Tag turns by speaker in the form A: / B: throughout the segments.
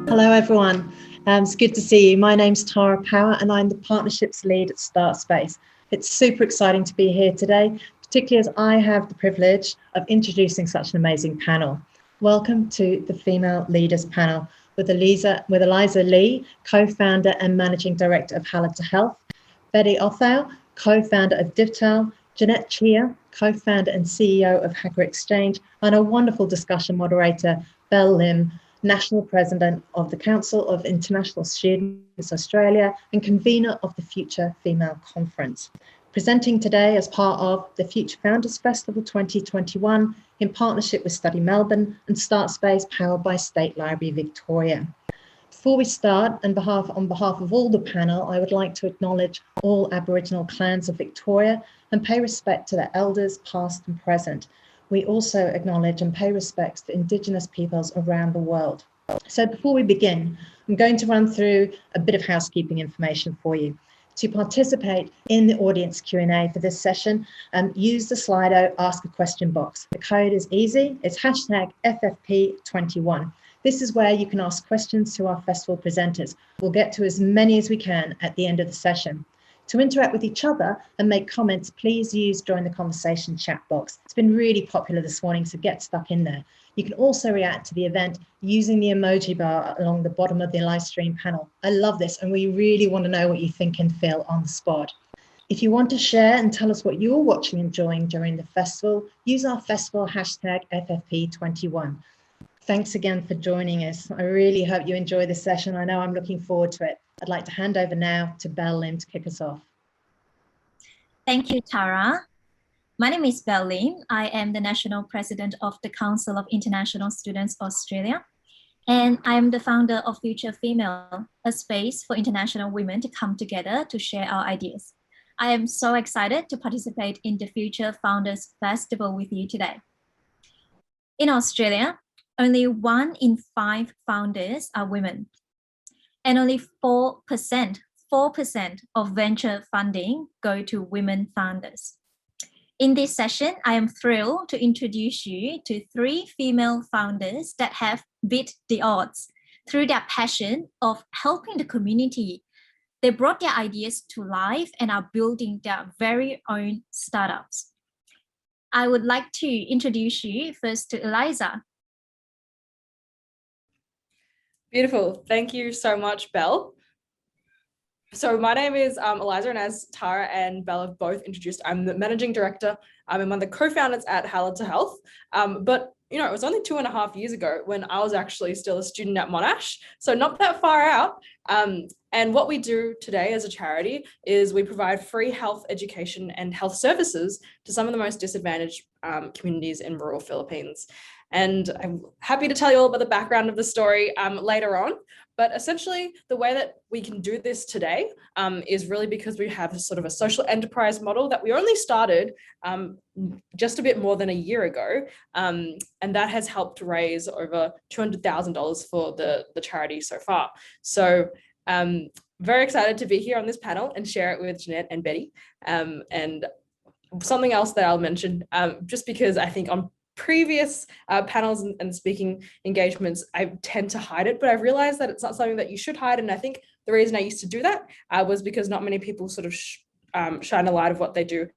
A: Hello, everyone. It's good to see you. My name's Tara Power, and I'm the Partnerships Lead at StartSpace. It's super exciting to be here today, particularly as I have the privilege of introducing such an amazing panel. Welcome to the Female Leaders Panel with Eliza Lee, co-founder and managing director of Halata Health, Betty Othell, co-founder of DivTel, Jeanette Chia, co-founder and CEO of Hacker Exchange, and a wonderful discussion moderator, Belle Lim, National President of the Council of International Students Australia and convener of the Future Female Conference. Presenting today as part of the Future Founders Festival 2021 in partnership with Study Melbourne and StartSpace powered by State Library Victoria. Before we start, on behalf of all the panel, I would like to acknowledge all Aboriginal clans of Victoria and pay respect to their elders past and present. We also acknowledge and pay respects to Indigenous peoples around the world. So before we begin, I'm going to run through a bit of housekeeping information for you. To participate in the audience Q&A for this session, use the Slido Ask a Question box. The code is easy, it's hashtag FFP21. This is where you can ask questions to our festival presenters. We'll get to as many as we can at the end of the session. To interact with each other and make comments, please use Join the Conversation chat box. It's been really popular this morning, so get stuck in there. You can also react to the event using the emoji bar along the bottom of the live stream panel. I love this, and we really want to know what you think and feel on the spot. If you want to share and tell us what you're watching and enjoying during the festival, use our festival hashtag FFP21. Thanks again for joining us. I really hope you enjoy this session. I know I'm looking forward to it. I'd like to hand over now to Belle Lim to kick us off.
B: Thank you, Tara. My name is Belle Lim. I am the National President of the Council of International Students Australia, and I am the founder of Future Female, a space for international women to come together to share our ideas. I am so excited to participate in the Future Founders Festival with you today. In Australia, only 1 in 5 founders are women, and only 4% of venture funding go to women founders. In this session, I am thrilled to introduce you to 3 female founders that have beat the odds through their passion of helping the community. They brought their ideas to life and are building their very own startups. I would like to introduce you first to Eliza.
C: Beautiful. Thank you so much, Belle. So my name is Eliza, and as Tara and Belle have both introduced, I'm the managing director. I'm one of the co-founders at Halata Health. But you know, it was only 2.5 years ago when I was actually still a student at Monash, so not that far out. And what we do today as a charity is we provide free health education and health services to some of the most disadvantaged communities in rural Philippines. And I'm happy to tell you all about the background of the story later on. But essentially, the way that we can do this today is really because we have sort of a social enterprise model that we only started just a bit more than a year ago. And that has helped raise over $200,000 for the charity so far. So very excited to be here on this panel and share it with Jeanette and Betty. And something else that I'll mention, just because I think on previous panels and speaking engagements, I tend to hide it, but I've realized that it's not something that you should hide. And I think the reason I used to do that was because not many people sort of shine a light of what they do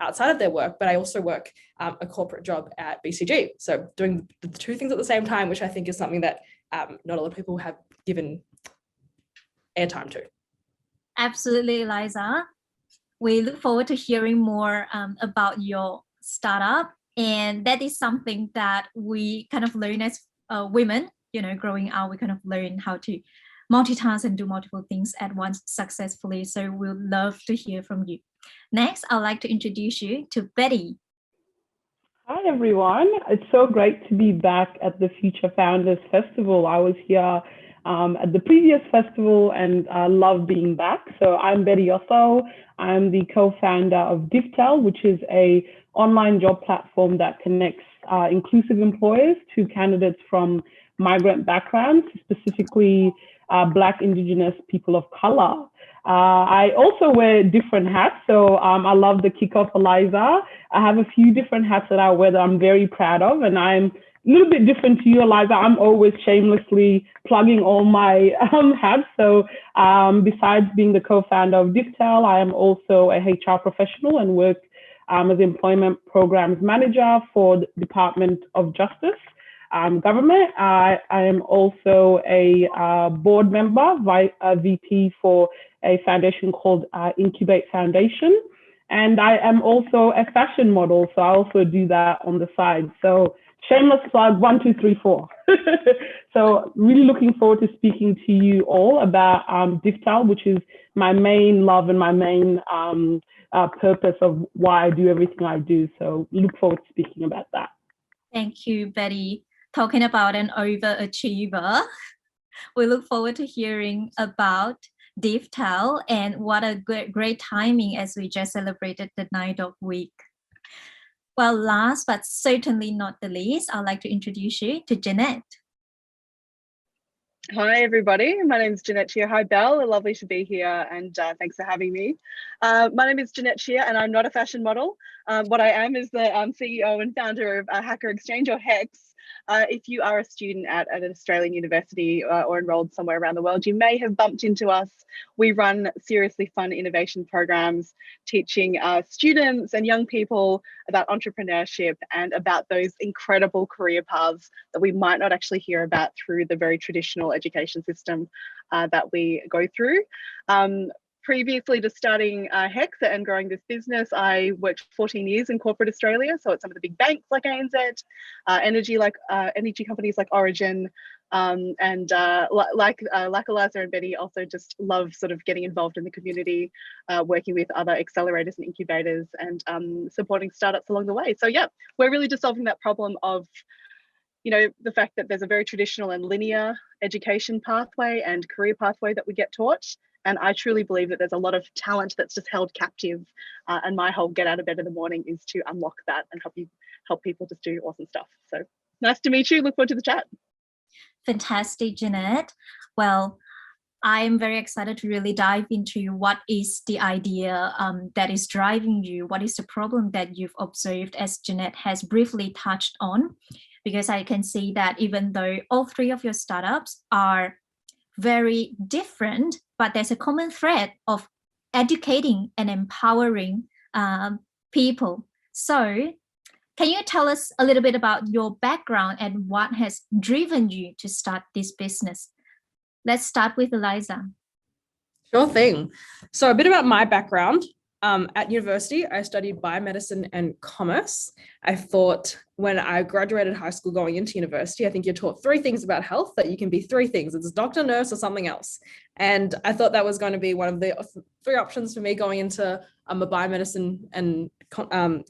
C: outside of their work, but I also work a corporate job at BCG. So doing the 2 things at the same time, which I think is something that not a lot of people have given airtime to.
B: Absolutely, Eliza. We look forward to hearing more about your startup. And that is something that we kind of learn as women, you know, growing up, we kind of learn how to multitask and do multiple things at once successfully. So we'd love to hear from you. Next, I'd like to introduce you to Betty.
D: Hi, everyone. It's so great to be back at the Future Founders Festival. I was here at the previous festival and love being back. So I'm Betty Othell. I'm the co-founder of DivTel, which is a online job platform that connects inclusive employers to candidates from migrant backgrounds, specifically Black, Indigenous, people of color. I also wear different hats, so I love the kickoff, Eliza. I have a few different hats that I wear that I'm very proud of, and I'm little bit different to you, Eliza. I'm always shamelessly plugging all my hats. So besides being the co-founder of DIFTEL, I am also a HR professional and work as Employment Programs Manager for the Department of Justice Government. I am also a board member, VP for a foundation called Incubate Foundation. And I am also a fashion model, so I also do that on the side. So shameless plug, 1, 2, 3, 4. So really looking forward to speaking to you all about DIFTEL, which is my main love and my main purpose of why I do everything I do. So look forward to speaking about that.
B: Thank you, Betty. Talking about an overachiever, we look forward to hearing about DIFTEL, and what a great timing as we just celebrated the 9th week. Well, last but certainly not the least, I'd like to introduce you to Jeanette.
E: Hi, everybody. My name is Jeanette Chia. Hi, Belle. Lovely to be here, and thanks for having me. My name is Jeanette Chia, and I'm not a fashion model. What I am is the CEO and founder of Hacker Exchange, or HEX. If you are a student at an Australian university or enrolled somewhere around the world, you may have bumped into us. We run seriously fun innovation programs, teaching students and young people about entrepreneurship and about those incredible career paths that we might not actually hear about through the very traditional education system that we go through. Previously to starting HEX and growing this business, I worked 14 years in corporate Australia, so at some of the big banks like ANZ, energy companies like Origin, and like Eliza and Betty, also just love sort of getting involved in the community, working with other accelerators and incubators, and supporting startups along the way. So yeah, we're really just solving that problem of, you know, the fact that there's a very traditional and linear education pathway and career pathway that we get taught. And I truly believe that there's a lot of talent that's just held captive. And my whole get out of bed in the morning is to unlock that and help people just do awesome stuff. So nice to meet you. Look forward to the chat.
B: Fantastic, Jeanette. Well, I'm very excited to really dive into what is the idea that is driving you. What is the problem that you've observed, as Jeanette has briefly touched on? Because I can see that even though all 3 of your startups are very different, but there's a common thread of educating and empowering people. So can you tell us a little bit about your background and what has driven you to start this business? Let's start with Eliza.
C: Sure thing. So a bit about my background. At university, I studied biomedicine and commerce. I thought when I graduated high school going into university, I think you're taught 3 things about health, that you can be 3 things. It's doctor, nurse, or something else. And I thought that was going to be one of the 3 options for me going into a biomedicine and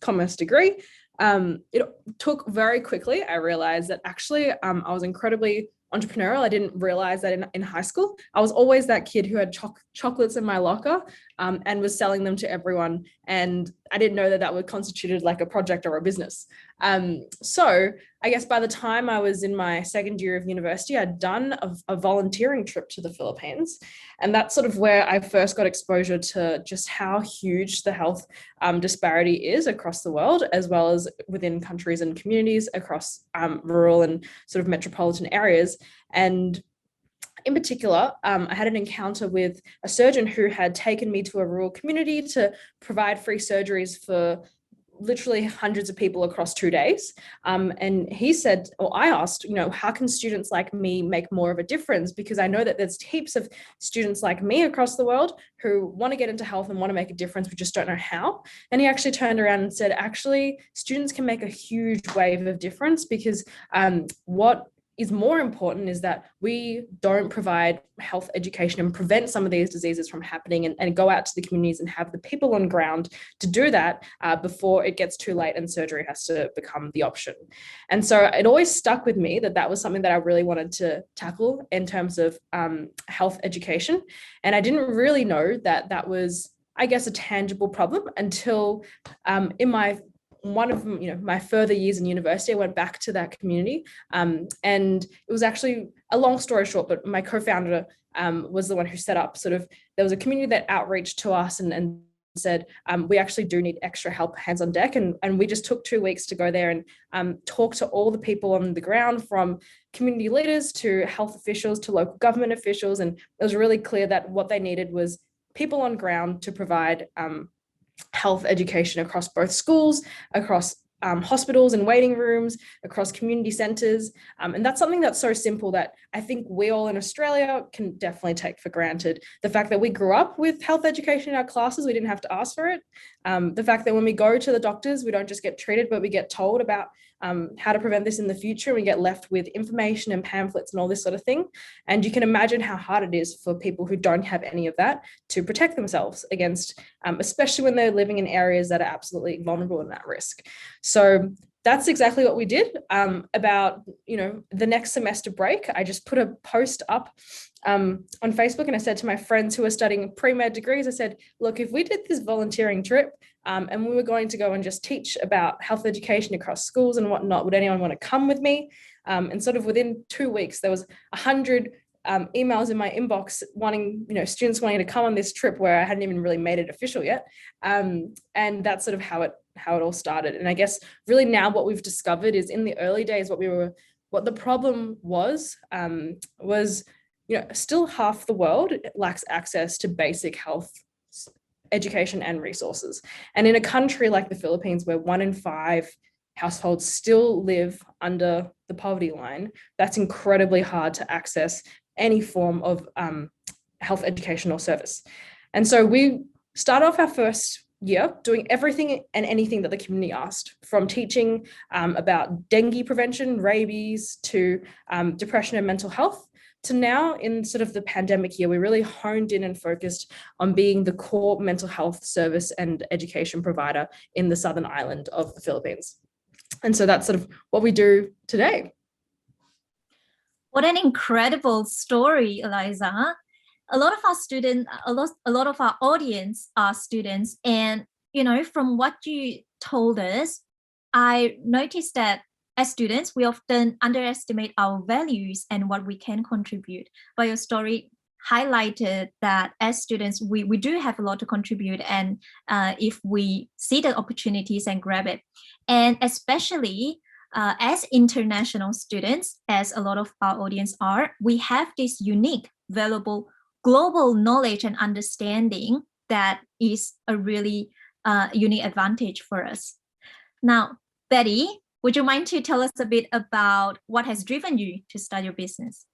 C: commerce degree. It took very quickly. I realized that actually I was incredibly entrepreneurial. I didn't realize that in high school. I was always that kid who had chocolates in my locker and was selling them to everyone. And I didn't know that that would constituted like a project or a business. So I guess by the time I was in my 2nd year of university, I'd done a volunteering trip to the Philippines. And that's sort of where I first got exposure to just how huge the health disparity is across the world, as well as within countries and communities across rural and sort of metropolitan areas. And in particular, I had an encounter with a surgeon who had taken me to a rural community to provide free surgeries for literally hundreds of people across 2 days. And he said, or I asked, you know, how can students like me make more of a difference? Because I know that there's heaps of students like me across the world who want to get into health and want to make a difference. We just don't know how. And he actually turned around and said, actually, students can make a huge wave of difference, because what is more important is that we don't provide health education and prevent some of these diseases from happening, and go out to the communities and have the people on ground to do that before it gets too late and surgery has to become the option. And so it always stuck with me that was something that I really wanted to tackle in terms of health education. And I didn't really know that that was, I guess, a tangible problem until in one of my further years in university, I went back to that community, and it was actually a long story short, but my co-founder was the one who set up there was a community that outreached to us and said, we actually do need extra help, hands on deck. And we just took 2 weeks to go there and talk to all the people on the ground, from community leaders to health officials to local government officials. And it was really clear that what they needed was people on ground to provide health education across both schools, across hospitals and waiting rooms, across community centres. And that's something that's so simple that I think we all in Australia can definitely take for granted. The fact that we grew up with health education in our classes, we didn't have to ask for it. The fact that when we go to the doctors, we don't just get treated, but we get told about how to prevent this in the future. We get left with information and pamphlets and all this sort of thing. And you can imagine how hard it is for people who don't have any of that to protect themselves against, especially when they're living in areas that are absolutely vulnerable and at risk. So that's exactly what we did. About, the next semester break, I just put a post up on Facebook, and I said to my friends who are studying pre-med degrees, I said, look, if we did this volunteering trip and we were going to go and just teach about health education across schools and whatnot, would anyone want to come with me? And sort of within 2 weeks, there was 100 emails in my inbox wanting, students wanting to come on this trip where I hadn't even really made it official yet. And that's sort of how it all started. And I guess really now what we've discovered is, in the early days, what the problem was still half the world lacks access to basic health education and resources. And in a country like the Philippines, where 1 in 5 households still live under the poverty line, that's incredibly hard to access any form of health education or service. And so we started off our first year doing everything and anything that the community asked, from teaching about dengue prevention, rabies, to depression and mental health, to now in sort of the pandemic year, we really honed in and focused on being the core mental health service and education provider in the southern island of the Philippines. And so that's sort of what we do today.
B: What an incredible story, Eliza. A lot of our students, a lot of our audience are students. And, from what you told us, I noticed that as students, we often underestimate our values and what we can contribute. But your story highlighted that as students, we do have a lot to contribute, and if we see the opportunities and grab it. And especially as international students, as a lot of our audience are, we have this unique, valuable global knowledge and understanding that is a really unique advantage for us. Now, Betty, would you mind to tell us a bit about what has driven you to start your business?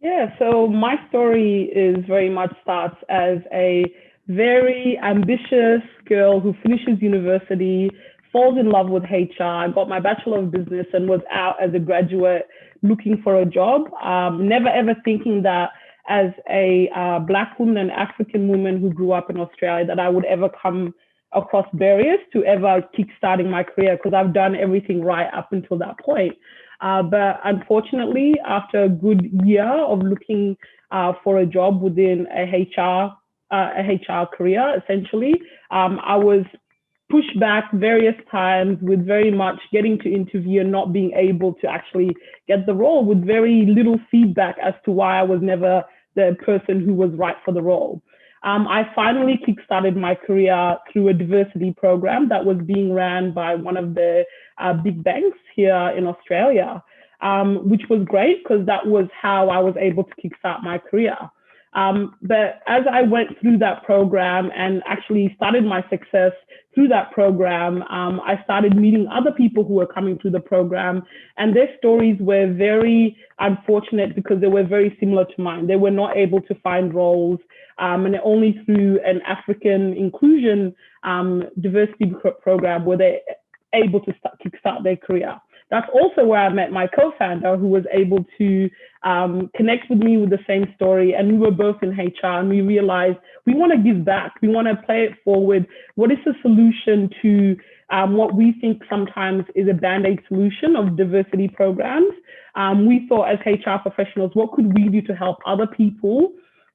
D: Yeah, so my story is very much starts as a very ambitious girl who finishes university, falls in love with HR, got my Bachelor of Business, and was out as a graduate looking for a job. Never ever thinking that as a Black woman and African woman who grew up in Australia, that I would ever come across barriers to ever kickstarting my career, because I've done everything right up until that point. But unfortunately, after a good year of looking for a job within a HR career, essentially, I was pushed back various times with very much getting to interview and not being able to actually get the role, with very little feedback as to why I was never the person who was right for the role. I finally kickstarted my career through a diversity program that was being ran by one of the big banks here in Australia, which was great because that was how I was able to kickstart my career. But as I went through that program and actually started my success through that program, I started meeting other people who were coming through the program, and their stories were very unfortunate because they were very similar to mine. They were not able to find roles, and only through an African inclusion diversity program were they able to kickstart their career. That's also where I met my co-founder, who was able to connect with me with the same story. And we were both in HR, and we realized we want to give back. We want to play it forward. What is the solution to what we think sometimes is a Band-Aid solution of diversity programs? We thought as HR professionals, what could we do to help other people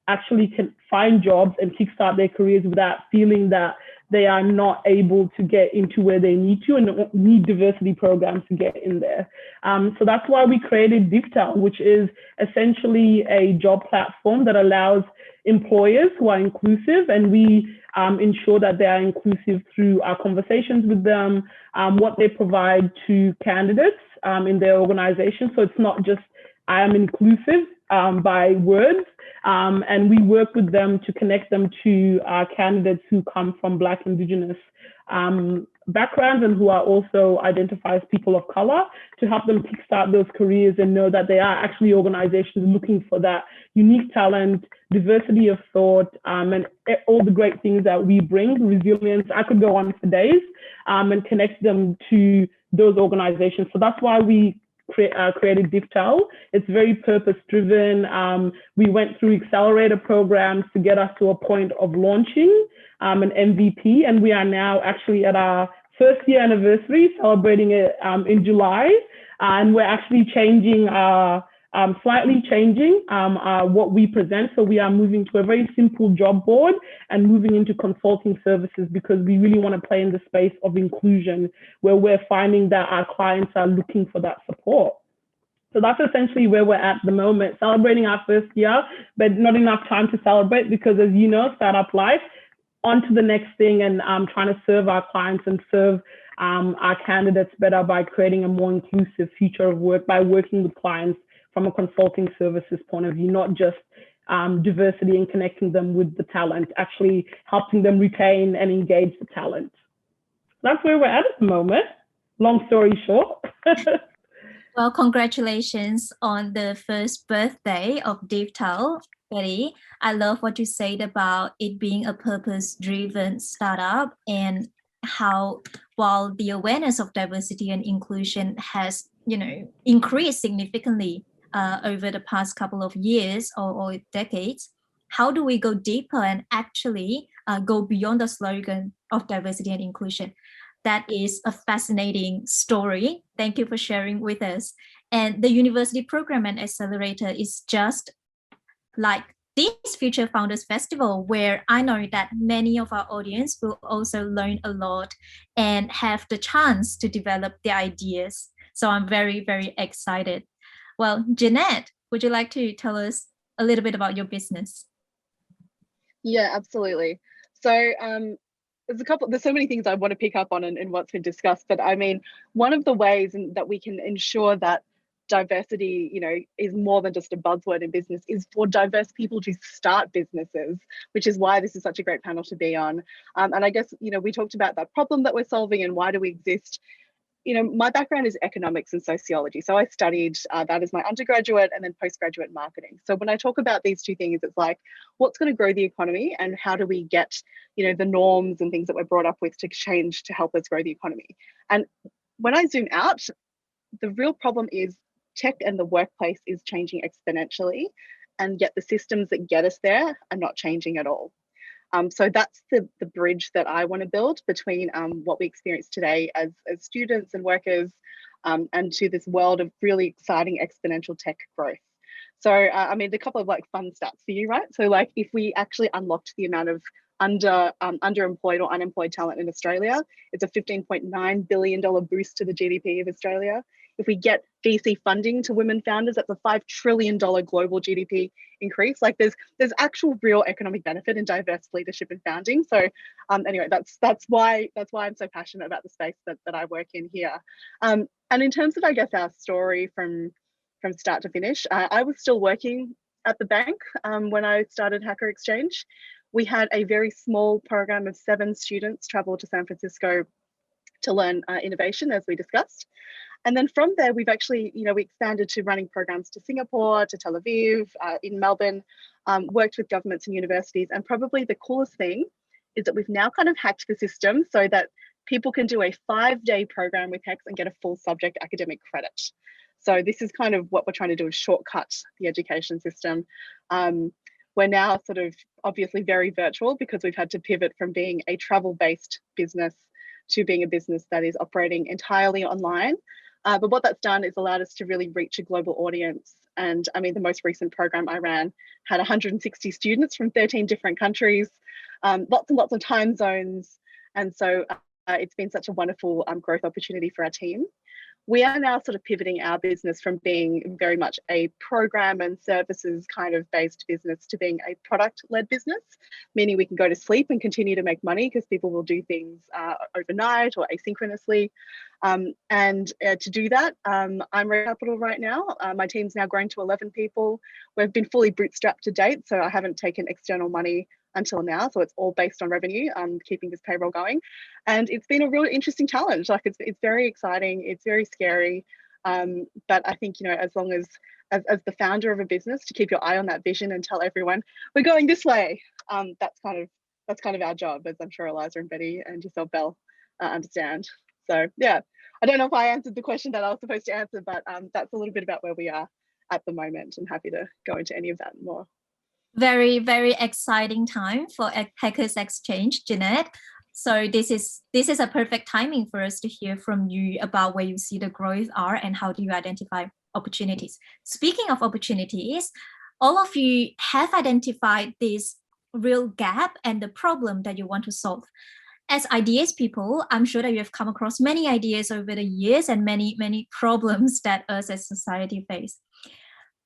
D: actually can find jobs and kickstart their careers without feeling that they are not able to get into where they need to and need diversity programs to get in there. So that's why we created DivTel, which is essentially a job platform that allows employers who are inclusive, and we ensure that they are inclusive through our conversations with them, what they provide to candidates in their organization. So it's not just I am inclusive by words, and we work with them to connect them to candidates who come from Black, Indigenous backgrounds and who are also identified as people of color, to help them kickstart those careers and know that they are actually organizations looking for that unique talent, diversity of thought, and all the great things that we bring, resilience. I could go on for days, and connect them to those organizations. So that's why we created DIFTAL. It's very purpose driven. We went through accelerator programs to get us to a point of launching an MVP, and we are now actually at our first year anniversary, celebrating it in July, and we're actually changing slightly changing what we present. So we are moving to a very simple job board and moving into consulting services, because we really want to play in the space of inclusion, where we're finding that our clients are looking for that support. So that's essentially where we're at the moment, celebrating our first year, but not enough time to celebrate, because as you know, startup life, on to the next thing, and trying to serve our clients and serve our candidates better by creating a more inclusive future of work, by working with clients from a consulting services point of view, not just diversity and connecting them with the talent, actually helping them retain and engage the talent. That's where we're at the moment. Long story short.
B: Well, congratulations on the first birthday of DIFTAL, Betty. I love what you said about it being a purpose-driven startup, and how, while the awareness of diversity and inclusion has, increased significantly over the past couple of years or decades, how do we go deeper and actually go beyond the slogan of diversity and inclusion? That is a fascinating story. Thank you for sharing with us. And the University Program and Accelerator is just like this Future Founders Festival, where I know that many of our audience will also learn a lot and have the chance to develop their ideas. So I'm very, very excited. Well, Jeanette, would you like to tell us a little bit about your business?
E: Yeah, absolutely. So there's so many things I want to pick up on in what's been discussed, but I mean, one of the ways that we can ensure that diversity, is more than just a buzzword in business, is for diverse people to start businesses, which is why this is such a great panel to be on. And I guess, we talked about that problem that we're solving and why do we exist. My background is economics and sociology. So I studied that as my undergraduate and then postgraduate marketing. So when I talk about these two things, it's like, what's going to grow the economy and how do we get, the norms and things that we're brought up with to change to help us grow the economy. And when I zoom out, the real problem is tech and the workplace is changing exponentially, and yet the systems that get us there are not changing at all. So that's the bridge that I want to build between what we experience today as students and workers, and to this world of really exciting exponential tech growth. So, I mean, a couple of fun stats for you, right? So if we actually unlocked the amount of underemployed or unemployed talent in Australia, it's a $15.9 billion boost to the GDP of Australia. If we get VC funding to women founders, that's a $5 trillion global GDP increase. There's actual real economic benefit in diverse leadership and founding. So anyway, that's why I'm so passionate about the space that I work in here. And in terms of, I guess, our story from start to finish, I was still working at the bank when I started Hacker Exchange. We had a very small program of 7 students travel to San Francisco to learn innovation, as we discussed. And then from there, we've actually, we expanded to running programs to Singapore, to Tel Aviv, in Melbourne, worked with governments and universities. And probably the coolest thing is that we've now kind of hacked the system so that people can do a 5-day program with HEX and get a full subject academic credit. So this is kind of what we're trying to do, is shortcut the education system. We're now sort of obviously very virtual because we've had to pivot from being a travel-based business to being a business that is operating entirely online. But what that's done is allowed us to really reach a global audience. And I mean, the most recent program I ran had 160 students from 13 different countries, lots and lots of time zones. And so it's been such a wonderful growth opportunity for our team. we are now sort of pivoting our business from being very much a program and services kind of based business to being a product led business, meaning we can go to sleep and continue to make money because people will do things overnight or asynchronously. To do that, I'm Red Capital right now. My team's now grown to 11 people. We've been fully bootstrapped to date, so I haven't taken external money until now. So it's all based on revenue, keeping this payroll going. And it's been a really interesting challenge. Like it's very exciting, it's very scary. But I think, you know, as long as the founder of a business, to keep your eye on that vision and tell everyone we're going this way. That's kind of our job, as I'm sure Eliza and Betty and yourself, Belle, understand. So yeah, I don't know if I answered the question that I was supposed to answer, but that's a little bit about where we are at the moment, and happy to go into any of that more.
B: Very, very exciting time for Hackers Exchange, Jeanette. So this is a perfect timing for us to hear from you about where you see the growth are and how do you identify opportunities. Speaking of opportunities, all of you have identified this real gap and the problem that you want to solve. As ideas people, I'm sure that you have come across many ideas over the years and many problems that us as society face.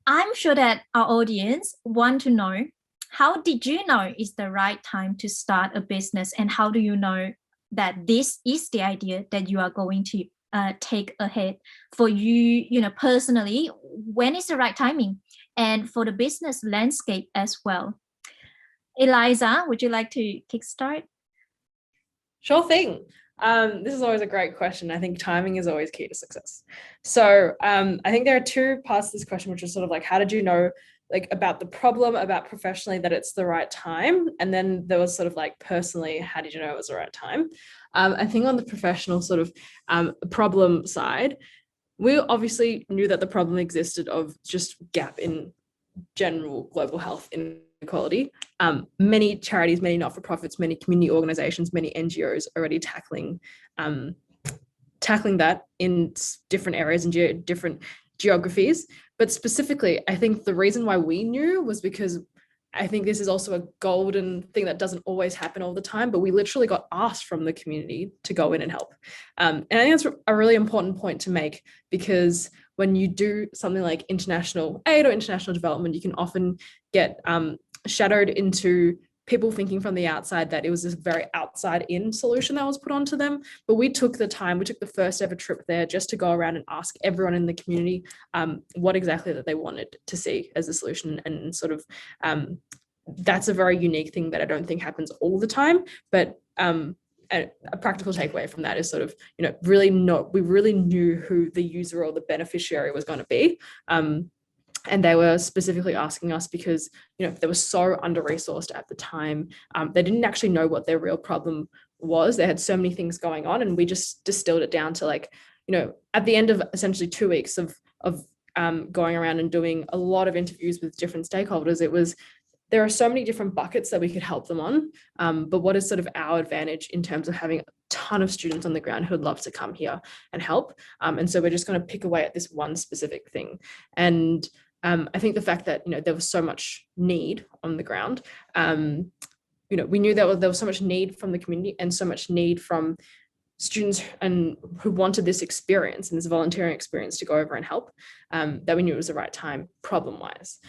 B: I'm sure that our audience want to know, how did you know it's the right time to start a business, and how do you know that this is the idea that you are going to take ahead for you, you know, personally? When is the right timing, and for the business landscape as well? Eliza, would you like to kickstart?
C: Sure thing. This is always a great question. I think timing is always key to success. So I think there are two parts to this question, which is sort of like, how did you know, like, about the problem, about professionally that it's the right time? And then there was sort of like personally, how did you know it was the right time? I think on the professional sort of problem side, we obviously knew that the problem existed of just gap in general global health inequality. Many charities, many not-for-profits, many community organizations, many NGOs already tackling that in different areas and different geographies. But specifically, I think the reason why we knew was because I think this is also a golden thing that doesn't always happen all the time, but we literally got asked from the community to go in and help. And I think that's a really important point to make, because when you do something like international aid or international development, you can often get shadowed into people thinking from the outside that it was this very outside in solution that was put onto them. But we took the time, we took the first ever trip there just to go around and ask everyone in the community what exactly that they wanted to see as a solution. And sort of that's a very unique thing that I don't think happens all the time. But a practical takeaway from that is sort of, you know, we really knew who the user or the beneficiary was going to be. And they were specifically asking us because, you know, they were so under-resourced at the time. They didn't actually know what their real problem was. They had so many things going on, and we just distilled it down to, like, you know, at the end of essentially 2 weeks of going around and doing a lot of interviews with different stakeholders, there are so many different buckets that we could help them on. But what is sort of our advantage in terms of having a ton of students on the ground who would love to come here and help? And so we're just going to pick away at this one specific thing. And I think the fact that, you know, there was so much need on the ground, you know, we knew that there was so much need from the community and so much need from students and who wanted this experience and this volunteering experience to go over and help, that we knew it was the right time problem-wise.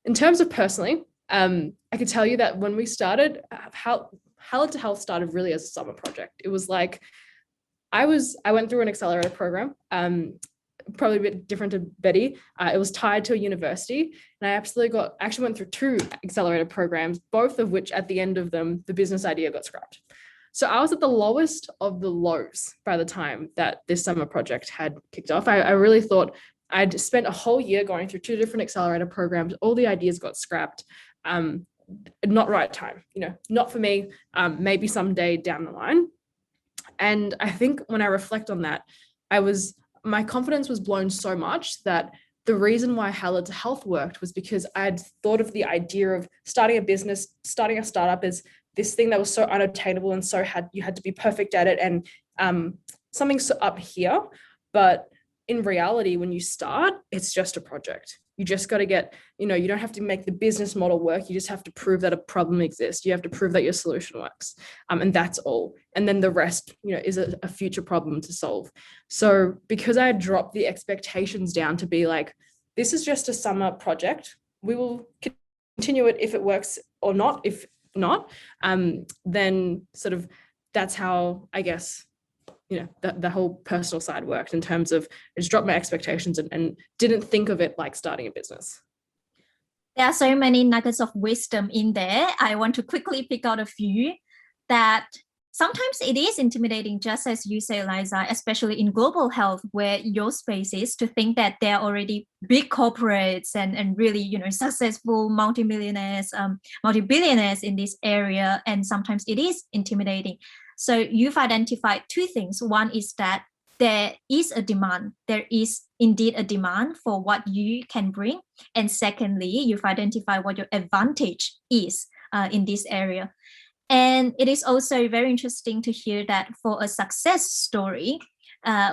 C: In terms of personally, I could tell you that when we started, Hallett to Health started really as a summer project. It was like, I went through an accelerator program, probably a bit different to Betty. It was tied to a university, and I actually went through 2 accelerator programs, both of which at the end of them, the business idea got scrapped. So I was at the lowest of the lows by the time that this summer project had kicked off. I really thought I'd spent a whole year going through 2 different accelerator programs. All the ideas got scrapped. Not right time, you know, not for me, maybe someday down the line. And I think when I reflect on that, my confidence was blown so much that the reason why Hallett to Health worked was because I had thought of the idea of starting a business, starting a startup as this thing that was so unattainable and so you had to be perfect at it and something so up here. But in reality, when you start, it's just a project. You just got to get, you don't have to make the business model work. You just have to prove that a problem exists. You have to prove that your solution works. And that's all. And then the rest, is a future problem to solve. So because I dropped the expectations down to be like, this is just a summer project. We will continue it if it works or not. If not, then sort of that's how, I guess, the whole personal side worked in terms of I just dropped my expectations and didn't think of it like starting a business.
B: There are so many nuggets of wisdom in there. I want to quickly pick out a few that sometimes it is intimidating, just as you say, Eliza, especially in global health, where your space is, to think that there are already big corporates and really, successful multimillionaires, multi-billionaires in this area. And sometimes it is intimidating. So you've identified two things. One is that there is a demand. There is indeed a demand for what you can bring. And secondly, you've identified what your advantage is in this area. And it is also very interesting to hear that for a success story,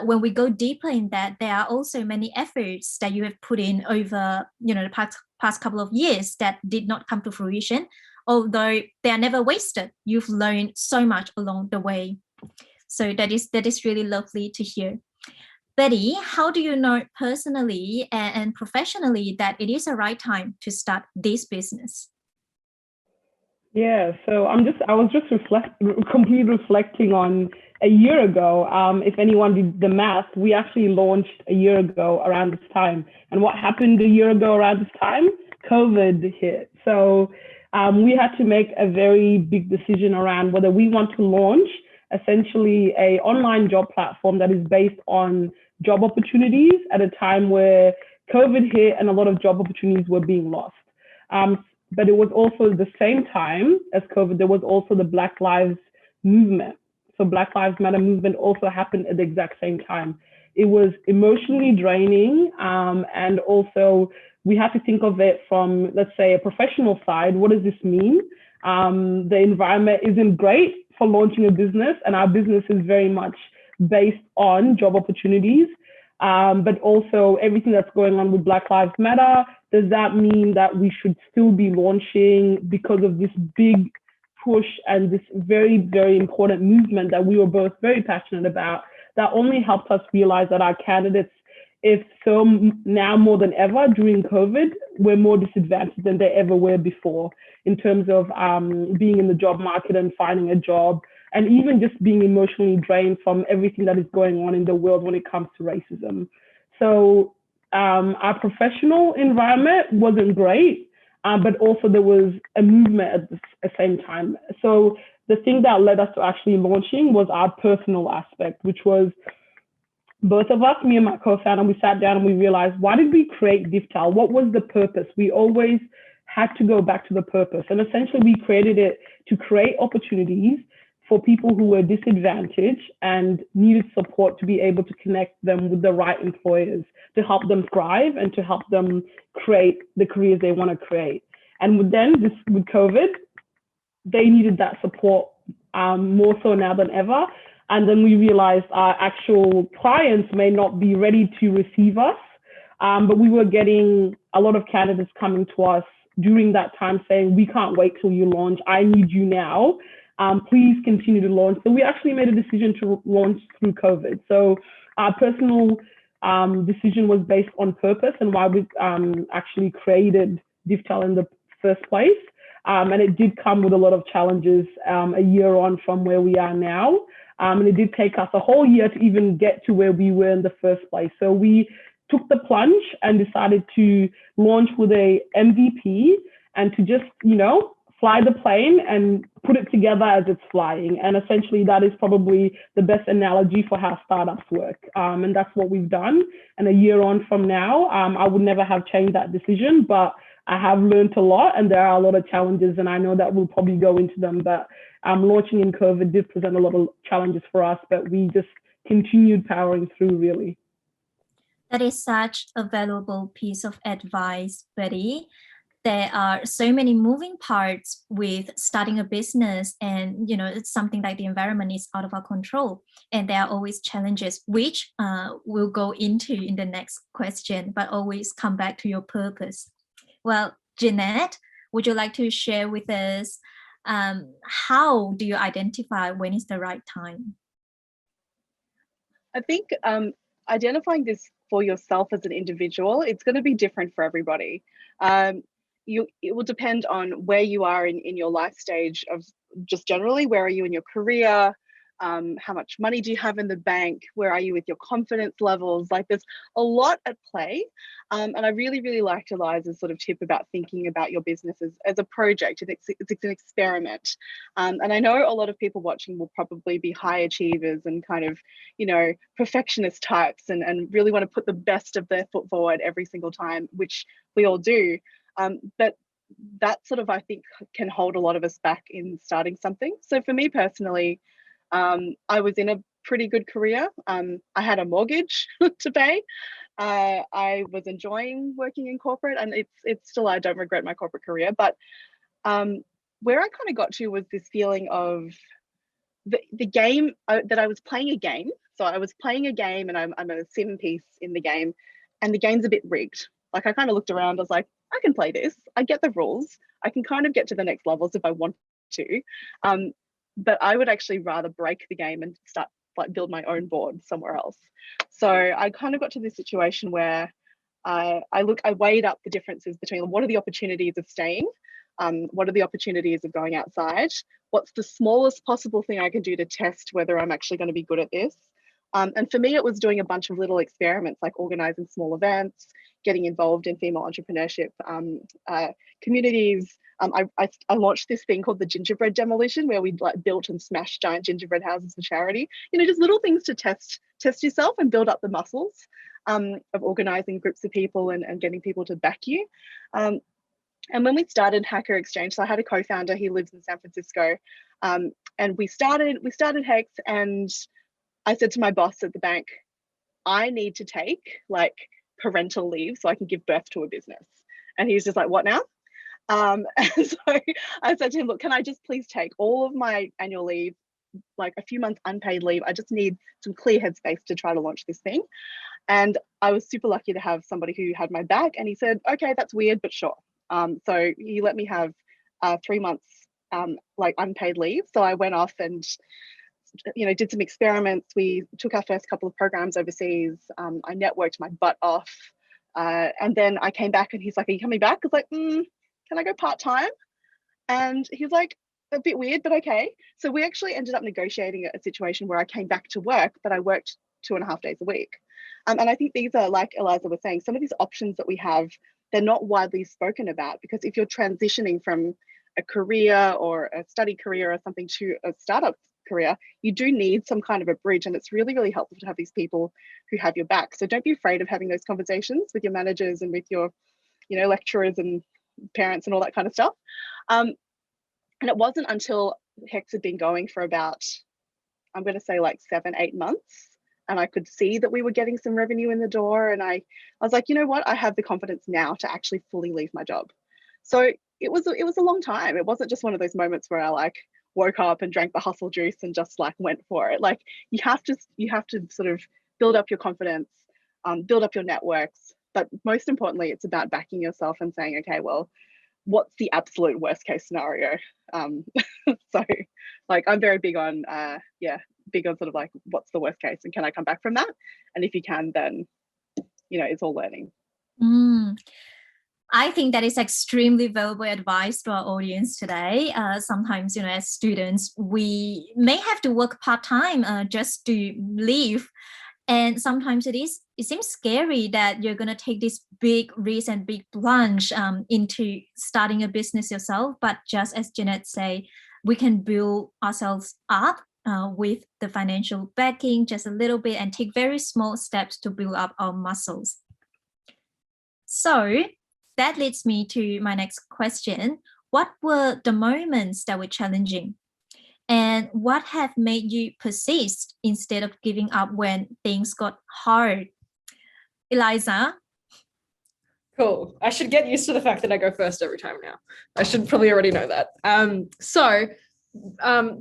B: when we go deeper in that, there are also many efforts that you have put in over the past couple of years that did not come to fruition. Although they are never wasted, you've learned so much along the way. So that is really lovely to hear. Betty, how do you know personally and professionally that it is the right time to start this business?
D: Yeah, so I was just completely reflecting on a year ago. If anyone did the math, we actually launched a year ago around this time. And what happened a year ago around this time? COVID hit. So we had to make a very big decision around whether we want to launch essentially an online job platform that is based on job opportunities at a time where COVID hit and a lot of job opportunities were being lost. But it was also the same time as COVID, there was also the Black Lives movement. So Black Lives Matter movement also happened at the exact same time. It was emotionally draining, and also we have to think of it from, let's say, a professional side. What does this mean? The environment isn't great for launching a business, and our business is very much based on job opportunities, but also everything that's going on with Black Lives Matter. Does that mean that we should still be launching because of this big push and this very, very important movement that we were both very passionate about, that only helped us realize that our candidates, if so now more than ever during COVID, were more disadvantaged than they ever were before in terms of being in the job market and finding a job, and even just being emotionally drained from everything that is going on in the world when it comes to racism. So our professional environment wasn't great, but also there was a movement at the same time. So the thing that led us to actually launching was our personal aspect, which was both of us, me and my co-founder, we sat down and we realized, why did we create Divtal? What was the purpose? We always had to go back to the purpose. And essentially we created it to create opportunities for people who were disadvantaged and needed support to be able to connect them with the right employers to help them thrive and to help them create the careers they want to create. And with COVID, they needed that support more so now than ever. And then we realized our actual clients may not be ready to receive us, but we were getting a lot of candidates coming to us during that time saying, we can't wait till you launch. I need you now. Please continue to launch. So we actually made a decision to launch through COVID. So our personal decision was based on purpose and why we actually created Divtal in the first place. And it did come with a lot of challenges a year on from where we are now. And it did take us a whole year to even get to where we were in the first place. So we took the plunge and decided to launch with a MVP and to just, fly the plane and put it together as it's flying. And essentially that is probably the best analogy for how startups work. And that's what we've done. And a year on from now, I would never have changed that decision, but I have learned a lot and there are a lot of challenges and I know that we'll probably go into them, but launching in COVID did present a lot of challenges for us, but we just continued powering through really.
B: That is such a valuable piece of advice, Betty. there are so many moving parts with starting a business, and it's something like the environment is out of our control, and there are always challenges, which we'll go into in the next question, but always come back to your purpose. Well, Jeanette, would you like to share with us how do you identify when is the right time?
E: I think identifying this for yourself as an individual, it's going to be different for everybody. It will depend on where you are in your life stage of just generally, where are you in your career? How much money do you have in the bank? Where are you with your confidence levels? Like there's a lot at play. And I really, really liked Eliza's sort of tip about thinking about your business as a project. It's an experiment. And I know a lot of people watching will probably be high achievers and kind of, perfectionist types and really want to put the best of their foot forward every single time, which we all do. But that sort of, I think, can hold a lot of us back in starting something. So for me personally, I was in a pretty good career. I had a mortgage to pay. I was enjoying working in corporate, and it's still, I don't regret my corporate career, but where I kind of got to was this feeling of the game that I was playing a game. So I was playing a game, and I'm a sim piece in the game, and the game's a bit rigged. Like I kind of looked around, I was like, I can play this. I get the rules. I can kind of get to the next levels if I want to. But I would actually rather break the game and start build my own board somewhere else. So I kind of got to this situation where I weighed up the differences between what are the opportunities of staying, what are the opportunities of going outside, what's the smallest possible thing I can do to test whether I'm actually going to be good at this. And for me, it was doing a bunch of little experiments, like organizing small events, getting involved in female entrepreneurship communities. I launched this thing called the Gingerbread Demolition, where we built and smashed giant gingerbread houses for charity. Just little things to test yourself and build up the muscles of organizing groups of people and getting people to back you. And when we started Hacker Exchange, so I had a co-founder, he lives in San Francisco, and we started Hex, and I said to my boss at the bank, I need to take parental leave so I can give birth to a business. And he's just like, what now? And so I said to him, look, can I just please take all of my annual leave, like a few months unpaid leave? I just need some clear headspace to try to launch this thing. And I was super lucky to have somebody who had my back, and he said, okay, that's weird, but sure. So he let me have 3 months unpaid leave. So I went off and did some experiments. We took our first couple of programs overseas. I networked my butt off. And then I came back, and he's like, are you coming back? I was like, can I go part-time? And he's like, a bit weird, but okay. So we actually ended up negotiating a situation where I came back to work, but I worked 2.5 days a week. And I think these are, like Eliza was saying, some of these options that we have, they're not widely spoken about, because if you're transitioning from a career or a study career or something to a startup career, you do need some kind of a bridge, and it's really, really helpful to have these people who have your back. So don't be afraid of having those conversations with your managers and with your lecturers and parents and all that kind of stuff. And it wasn't until Hex had been going for about, I'm going to say 7-8 months, and I could see that we were getting some revenue in the door, and I was like, you know what, I have the confidence now to actually fully leave my job. So it was a long time. It wasn't just one of those moments where I woke up and drank the hustle juice and just went for it. You have to sort of build up your confidence, build up your networks, but most importantly, it's about backing yourself and saying, okay, well, what's the absolute worst case scenario? So I'm very big on sort of what's the worst case, and can I come back from that? And if you can, then it's all learning.
B: I think that is extremely valuable advice to our audience today. Sometimes, as students, we may have to work part-time just to live. And sometimes it seems scary that you're going to take this big risk and big plunge into starting a business yourself. But just as Jeanette said, we can build ourselves up with the financial backing just a little bit and take very small steps to build up our muscles. So that leads me to my next question. What were the moments that were challenging? And what have made you persist instead of giving up when things got hard? Eliza?
C: Cool. I should get used to the fact that I go first every time now. I should probably already know that.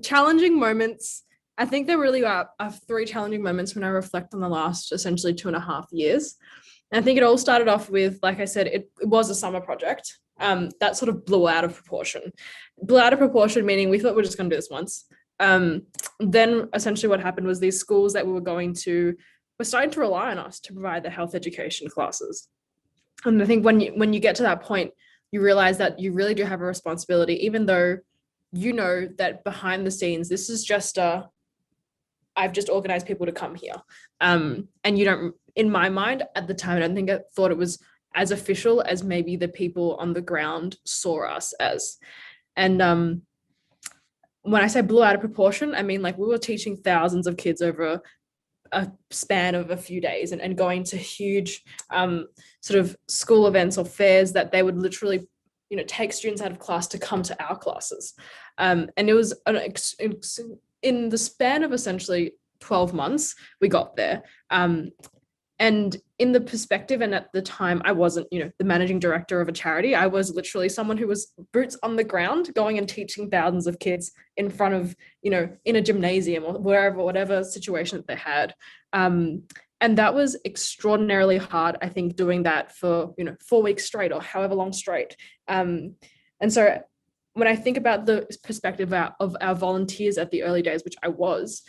C: Challenging moments. I think there really are three challenging moments when I reflect on the last essentially 2.5 years. And I think it all started off with, like I said, it was a summer project that sort of blew out of proportion. Blew out of proportion, meaning we thought we were just going to do this once. Then essentially what happened was these schools that we were going to were starting to rely on us to provide the health education classes. And I think when you get to that point, you realize that you really do have a responsibility, even though you know that behind the scenes, this is just I've just organized people to come here. And you don't, in my mind at the time, I don't think I thought it was as official as maybe the people on the ground saw us as. And when I say blew out of proportion, I mean, like, we were teaching thousands of kids over a span of a few days and going to huge sort of school events or fairs that they would literally, take students out of class to come to our classes. And it was in the span of essentially 12 months, we got there. And in the perspective, and at the time, I wasn't, the managing director of a charity. I was literally someone who was boots on the ground, going and teaching thousands of kids in front of, in a gymnasium or whatever situation that they had. And that was extraordinarily hard, I think, doing that for, 4 weeks straight or however long straight. And so when I think about the perspective of our volunteers at the early days, which I was,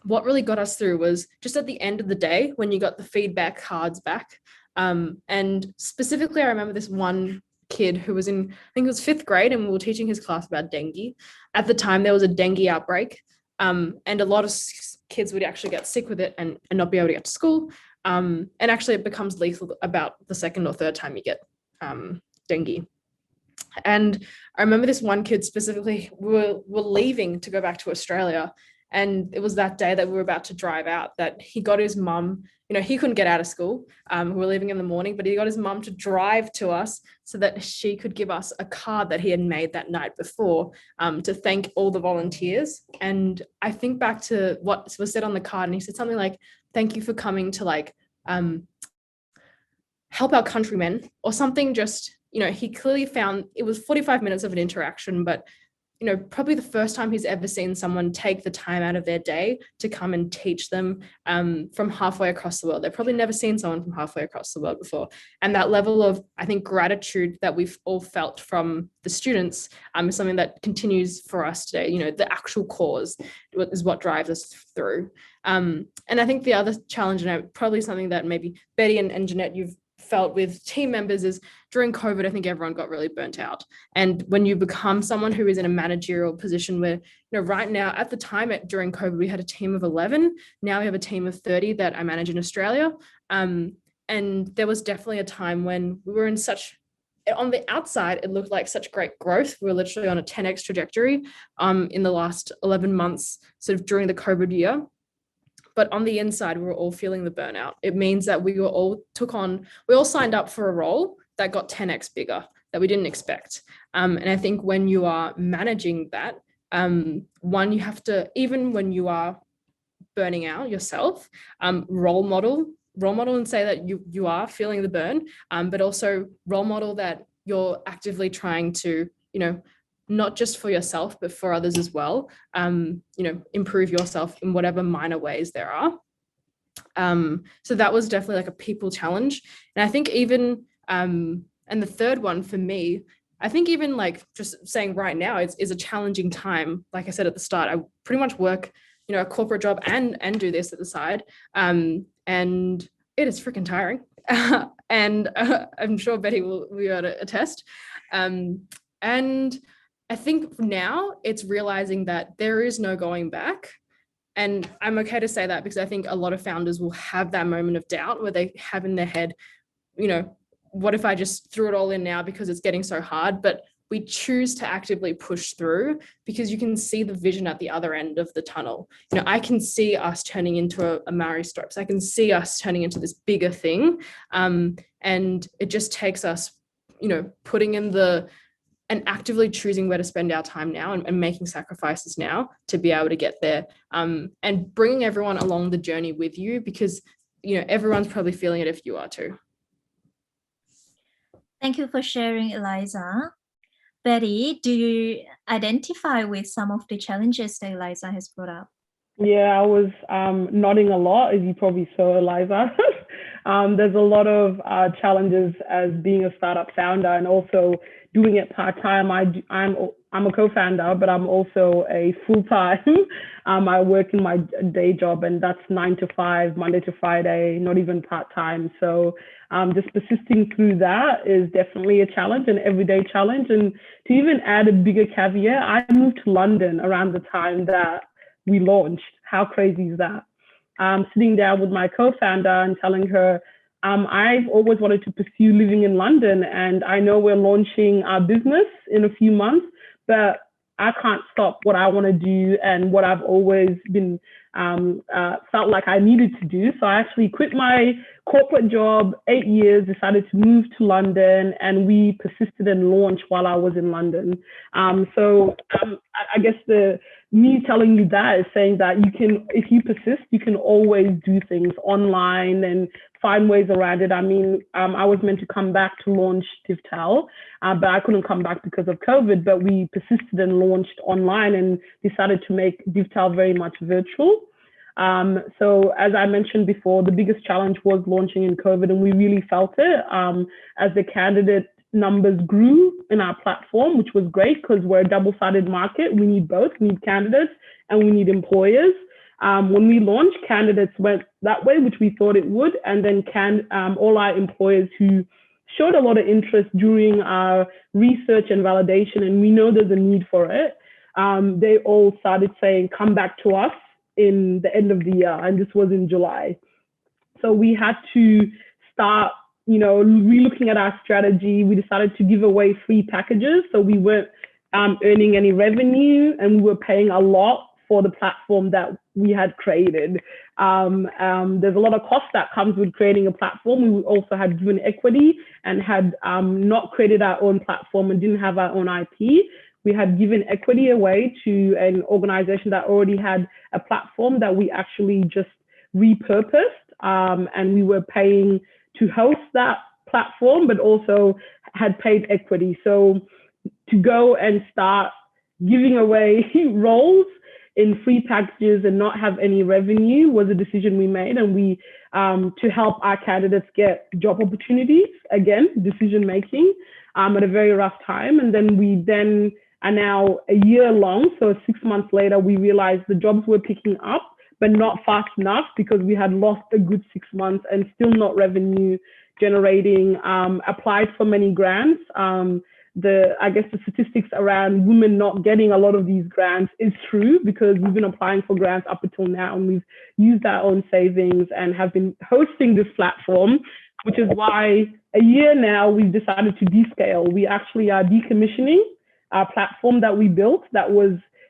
C: what really got us through was just at the end of the day when you got the feedback cards back. And specifically, I remember this one kid who was in, I think it was 5th grade, and we were teaching his class about dengue. At the time, there was a dengue outbreak, and a lot of kids would actually get sick with it and not be able to get to school. And actually, it becomes lethal about the 2nd or 3rd time you get dengue. And I remember this one kid specifically, we were leaving to go back to Australia. And it was that day that we were about to drive out that he got his mum, he couldn't get out of school. We were leaving in the morning, but he got his mum to drive to us so that she could give us a card that he had made that night before to thank all the volunteers. And I think back to what was said on the card, and he said something like, "Thank you for coming to help our countrymen," or something. Just, he clearly found it was 45 minutes of an interaction, but probably the first time he's ever seen someone take the time out of their day to come and teach them from halfway across the world. They've probably never seen someone from halfway across the world before. And that level of, I think, gratitude that we've all felt from the students is something that continues for us today. The actual cause is what drives us through. And I think the other challenge, and probably something that maybe Betty and Jeanette, you've felt with team members, is during COVID, I think everyone got really burnt out. And when you become someone who is in a managerial position where, right now, at the time during COVID, we had a team of 11. Now we have a team of 30 that I manage in Australia. And there was definitely a time when we were on the outside, it looked like such great growth. We were literally on a 10x trajectory in the last 11 months, sort of during the COVID year. But on the inside, we were all feeling the burnout. It means that we all signed up for a role that got 10x bigger that we didn't expect. And I think when you are managing that, one, you have to, even when you are burning out yourself, role model and say that you are feeling the burn, but also role model that you're actively trying to, not just for yourself, but for others as well, improve yourself in whatever minor ways there are. So that was definitely like a people challenge. And I think even, and the third one for me, I think even just saying right now is a challenging time. Like I said at the start, I pretty much work, a corporate job and do this at the side. And it is freaking tiring. And I'm sure Betty will be able to attest. And I think now it's realizing that there is no going back. And I'm okay to say that because I think a lot of founders will have that moment of doubt where they have in their head, what if I just threw it all in now because it's getting so hard? But we choose to actively push through because you can see the vision at the other end of the tunnel. I can see us turning into a Marie Stopes. I can see us turning into this bigger thing. And it just takes us, putting in and actively choosing where to spend our time now and making sacrifices now to be able to get there, and bringing everyone along the journey with you because, everyone's probably feeling it if you are too.
B: Thank you for sharing, Eliza. Betty, do you identify with some of the challenges that Eliza has brought up?
D: Yeah, I was nodding a lot, as you probably saw, Eliza. There's a lot of challenges as being a startup founder and also doing it part-time. I'm a co-founder, but I'm also a full-time. I work in my day job, and that's 9 to 5, Monday to Friday, not even part-time. So just persisting through that is definitely a challenge, an everyday challenge. And to even add a bigger caveat, I moved to London around the time that we launched. How crazy is that? Sitting down with my co-founder and telling her, I've always wanted to pursue living in London, and I know we're launching our business in a few months, but I can't stop what I want to do and what I've always been felt like I needed to do. So I actually quit my corporate job, 8 years, decided to move to London, and we persisted and launched while I was in London. I guess me telling you that is saying that you can, if you persist, you can always do things online and find ways around it. I mean, I was meant to come back to launch DivTel, but I couldn't come back because of COVID, but we persisted and launched online and decided to make DivTel very much virtual. So as I mentioned before, the biggest challenge was launching in COVID, and we really felt it as the candidate numbers grew in our platform, which was great because we're a double-sided market. We need both. We need candidates and we need employers. When we launched, candidates went that way, which we thought it would, and then all our employers who showed a lot of interest during our research and validation, and we know there's a need for it, they all started saying, come back to us in the end of the year, and this was in July. So we had to start relooking at our strategy. We decided to give away free packages. So we weren't earning any revenue, and we were paying a lot for the platform that we had created. There's a lot of cost that comes with creating a platform. We also had given equity and had not created our own platform and didn't have our own IP. We had given equity away to an organization that already had a platform that we actually just repurposed, and we were paying to host that platform, but also had paid equity. So to go and start giving away roles in free packages and not have any revenue was a decision we made, and we to help our candidates get job opportunities, again, decision making at a very rough time. And then we are now a year long, so 6 months later, we realized the jobs were picking up, but not fast enough because we had lost a good 6 months and still not revenue generating. Applied for many grants. I guess the statistics around women not getting a lot of these grants is true because we've been applying for grants up until now, and we've used our own savings and have been hosting this platform, which is why a year now we've decided to descale. We actually are decommissioning our platform that we built that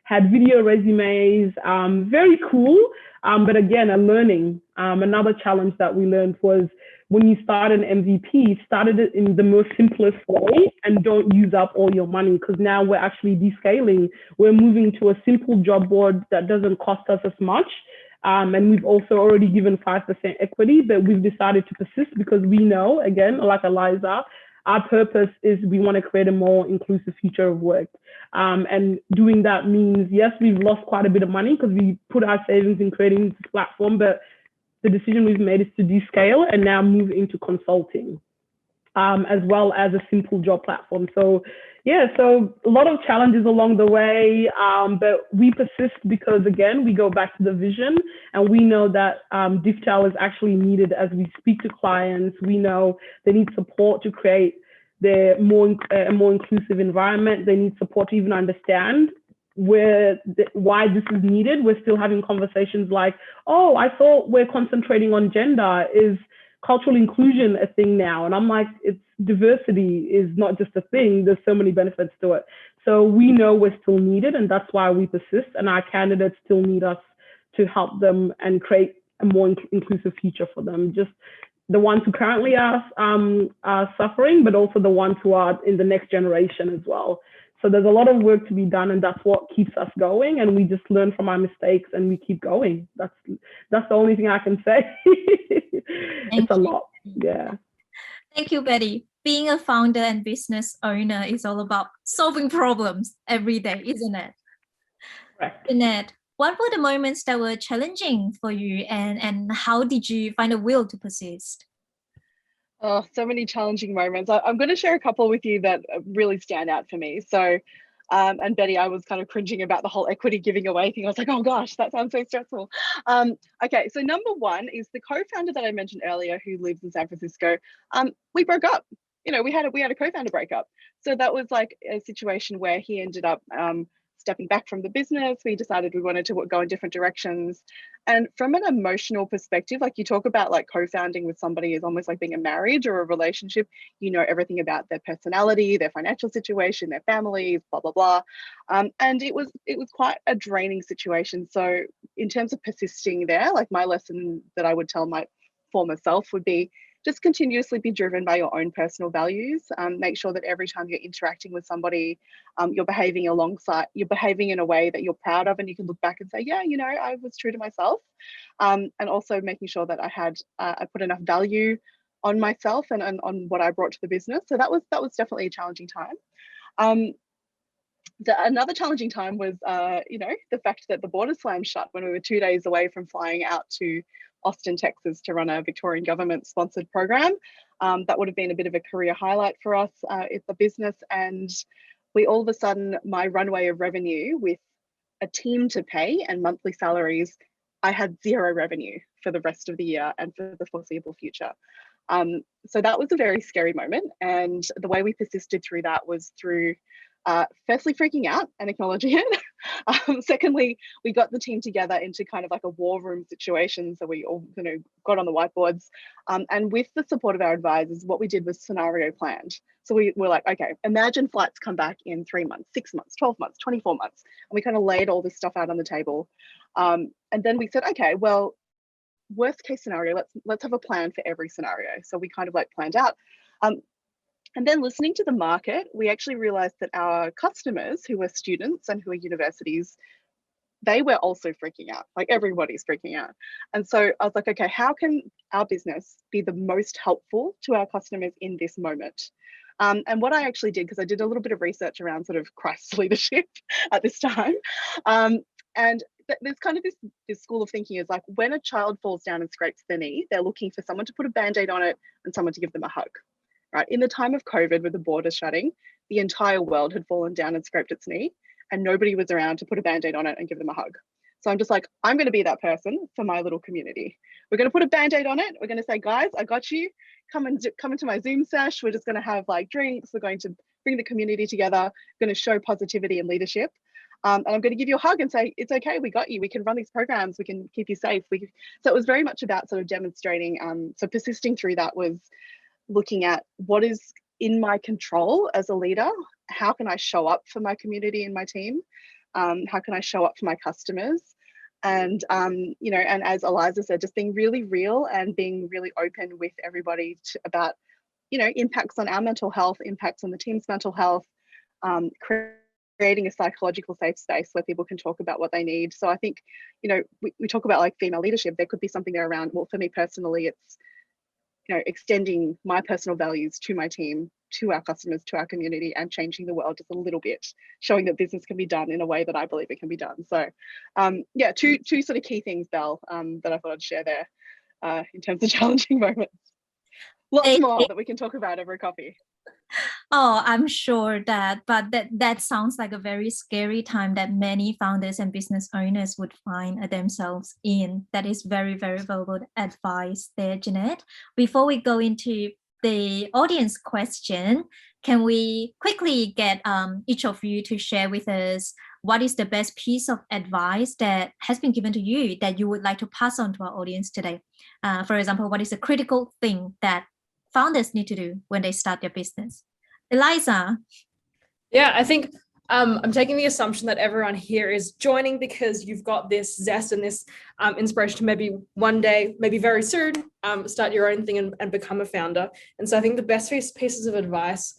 D: had video resumes, very cool, but again, a learning. Another challenge that we learned was when you start an MVP, started it in the most simplest way and don't use up all your money, because now we're actually descaling. We're moving to a simple job board that doesn't cost us as much. And we've also already given 5% equity, but we've decided to persist because we know, again, like Eliza, our purpose is we want to create a more inclusive future of work. And doing that means, yes, we've lost quite a bit of money because we put our savings in creating this platform, but the decision we've made is to descale and now move into consulting, as well as a simple job platform. So yeah, so a lot of challenges along the way, but we persist because, again, we go back to the vision, and we know that DivTel is actually needed as we speak to clients. We know they need support to create a more inclusive environment. They need support to even understand why this is needed. We're still having conversations like, oh, I thought we're concentrating on gender. Is cultural inclusion a thing now? And I'm like, it's diversity is not just a thing. There's so many benefits to it. So we know we're still needed, and that's why we persist. And our candidates still need us to help them and create a more inclusive future for them. Just the ones who currently are suffering, but also the ones who are in the next generation as well. So there's a lot of work to be done, and that's what keeps us going. And we just learn from our mistakes and we keep going. That's the only thing I can say. It's a lot. Yeah.
B: Thank you, Betty. being a founder and business owner is all about solving problems every day, isn't it?
D: Correct.
B: Jeanette, what were the moments that were challenging for you, and how did you find a will to persist?
E: Oh, so many challenging moments. I'm going to share a couple with you that really stand out for me. So, and Betty, I was kind of cringing about the whole equity giving away thing. I was like, oh gosh, that sounds so stressful. Okay, so number one is the co-founder that I mentioned earlier, who lives in San Francisco. We broke up. You know, we had a co-founder breakup. So that was like a situation where he ended up stepping back from the business. We decided we wanted to go in different directions. And from an emotional perspective, like you talk about like co-founding with somebody is almost like being a marriage or a relationship. You know everything about their personality, their financial situation, their families, blah, blah, blah. And it was quite a draining situation. So in terms of persisting there, like my lesson that I would tell my former self would be just continuously be driven by your own personal values. Make sure that every time you're interacting with somebody, you're behaving in a way that you're proud of, and you can look back and say, yeah, you know, I was true to myself. And also making sure that I put enough value on myself and on what I brought to the business. So that was definitely a challenging time. Another challenging time was, you know, the fact that the border slammed shut when we were 2 days away from flying out to Austin, Texas to run a Victorian government sponsored program. That would have been a bit of a career highlight for us at the business. And we all of a sudden, my runway of revenue with a team to pay and monthly salaries, I had zero revenue for the rest of the year and for the foreseeable future. So that was a very scary moment. And the way we persisted through that was through firstly freaking out and acknowledging it. Secondly, we got the team together into kind of like a war room situation. So we all, you know, got on the whiteboards, and with the support of our advisors, what we did was scenario planned. So we were like, okay, imagine flights come back in 3 months, 6 months, 12 months, 24 months. And we kind of laid all this stuff out on the table. And then we said, okay, well, worst case scenario, let's have a plan for every scenario. So we kind of like planned out. And then listening to the market, we actually realized that our customers who were students and who are universities, they were also freaking out. Like everybody's freaking out. And so I was like, okay, how can our business be the most helpful to our customers in this moment? And what I actually did, because I did a little bit of research around sort of crisis leadership at this time. And there's kind of this school of thinking is like when a child falls down and scrapes their knee, they're looking for someone to put a Band-Aid on it and someone to give them a hug. Right. In the time of COVID, with the borders shutting, the entire world had fallen down and scraped its knee, and nobody was around to put a Band-Aid on it and give them a hug. So I'm just like, I'm going to be that person for my little community. We're going to put a Band-Aid on it. We're going to say, guys, I got you. Come into my Zoom sesh. We're just going to have like drinks. We're going to bring the community together. We're going to show positivity and leadership. And I'm going to give you a hug and say, it's okay, we got you. We can run these programs. We can keep you safe. So it was very much about sort of demonstrating. So persisting through that was looking at what is in my control as a leader. How can I show up for my community and my team? How can I show up for my customers? And, you know, and as Eliza said, just being really real and being really open with everybody about, you know, impacts on our mental health, impacts on the team's mental health, creating a psychological safe space where people can talk about what they need. So I think, you know, we talk about like female leadership, there could be something there around, well, for me personally, it's, you know, extending my personal values to my team, to our customers, to our community, and changing the world just a little bit, showing that business can be done in a way that I believe it can be done. So yeah, two sort of key things, Belle, that I thought I'd share there in terms of challenging moments. Lots more that we can talk about over a coffee.
B: Oh, I'm sure but that sounds like a very scary time that many founders and business owners would find themselves in. That is very, very valuable advice there, Jeanette. Before we go into the audience question, can we quickly get each of you to share with us what is the best piece of advice that has been given to you that you would like to pass on to our audience today? For example, what is a critical thing that founders need to do when they start their business? Eliza.
C: Yeah, I think I'm taking the assumption that everyone here is joining because you've got this zest and this inspiration to maybe one day, maybe very soon, start your own thing and become a founder. And so I think the best pieces of advice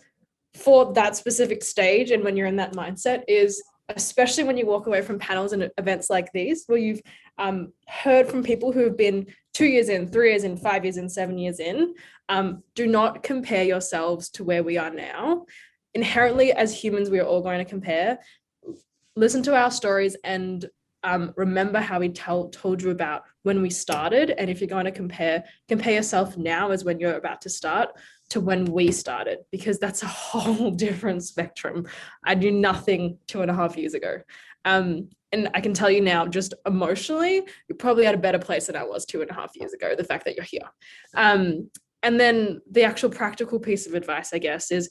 C: for that specific stage and when you're in that mindset is especially when you walk away from panels and events like these, where you've heard from people who have been 2 years in, 3 years in, 5 years in, 7 years in. Do not compare yourselves to where we are now. Inherently, as humans, we are all going to compare. Listen to our stories and remember how we told you about when we started. And if you're going to compare yourself now as when you're about to start to when we started, because that's a whole different spectrum. I knew nothing 2.5 years ago. And I can tell you now, just emotionally, you're probably at a better place than I was 2.5 years ago, the fact that you're here. And then the actual practical piece of advice, I guess, is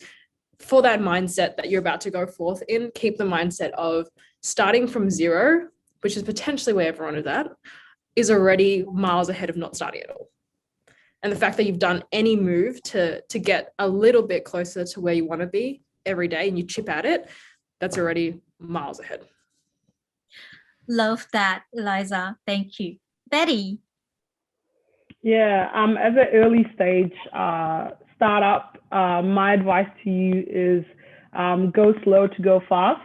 C: for that mindset that you're about to go forth in, keep the mindset of starting from zero, which is potentially where everyone is at, is already miles ahead of not starting at all. And the fact that you've done any move to get a little bit closer to where you want to be every day and you chip at it, that's already miles ahead.
B: Love that, Eliza. Thank you. Betty.
D: Yeah, as an early stage startup, my advice to you is go slow to go fast.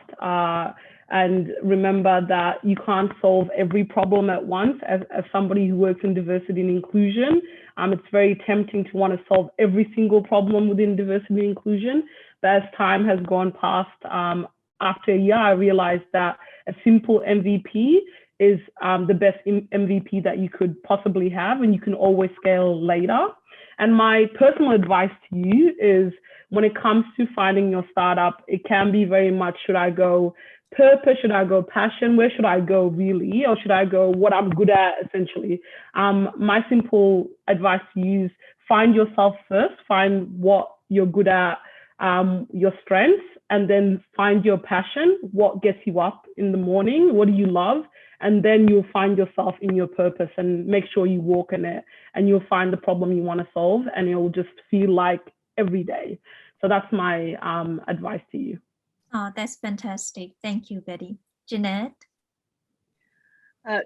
D: And remember that you can't solve every problem at once. As somebody who works in diversity and inclusion, it's very tempting to want to solve every single problem within diversity and inclusion. But as time has gone past, after a year, I realized that a simple MVP is the best MVP that you could possibly have, and you can always scale later. And my personal advice to you is, when it comes to finding your startup, it can be very much, should I go purpose, should I go passion, where should I go really, or should I go what I'm good at, essentially? My simple advice to you is find yourself first, find what you're good at, your strengths, and then find your passion, what gets you up in the morning, what do you love, and then you'll find yourself in your purpose, and make sure you walk in it, and you'll find the problem you want to solve, and it'll just feel like every day. So that's my advice to you.
B: Oh, that's fantastic. Thank you, Betty. Jeanette?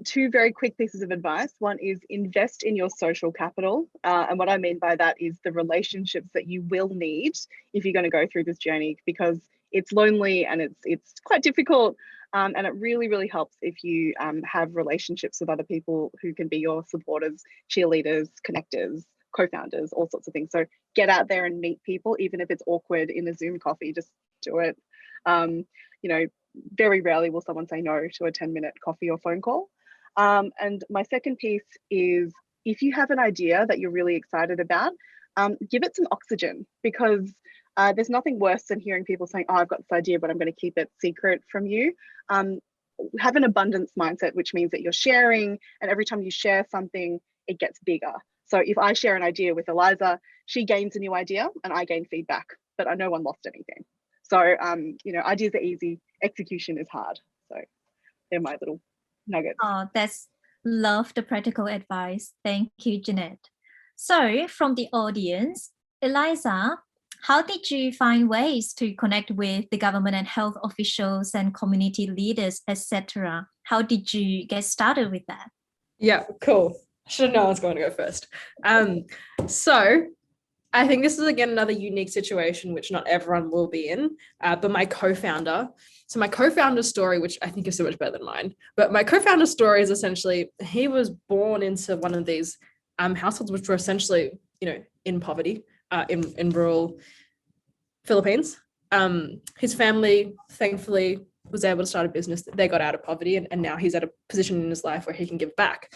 E: Two very quick pieces of advice. One is invest in your social capital. And what I mean by that is the relationships that you will need if you're going to go through this journey, because it's lonely and it's quite difficult. And it really, really helps if you have relationships with other people who can be your supporters, cheerleaders, connectors, co-founders, all sorts of things. So get out there and meet people, even if it's awkward in a Zoom coffee, just do it. Very rarely will someone say no to a 10-minute coffee or phone call. And my second piece is, if you have an idea that you're really excited about, give it some oxygen, because there's nothing worse than hearing people saying, oh, I've got this idea, but I'm going to keep it secret from you. Have an abundance mindset, which means that you're sharing, and every time you share something, it gets bigger. So if I share an idea with Eliza, she gains a new idea and I gain feedback, but no one lost anything. So, ideas are easy, execution is hard. So they're my little nuggets.
B: Oh, love the practical advice. Thank you, Jeanette. So from the audience, Eliza, how did you find ways to connect with the government and health officials and community leaders, etc.? How did you get started with that?
C: Yeah, cool. I should have known I was going to go first. So I think this is, again, another unique situation, which not everyone will be in, but my co-founder. So my co-founder's story, which I think is so much better than mine, but my co-founder's story is essentially, he was born into one of these households, which were essentially, in poverty, in rural Philippines. His family, thankfully, was able to start a business. They got out of poverty, and now he's at a position in his life where he can give back.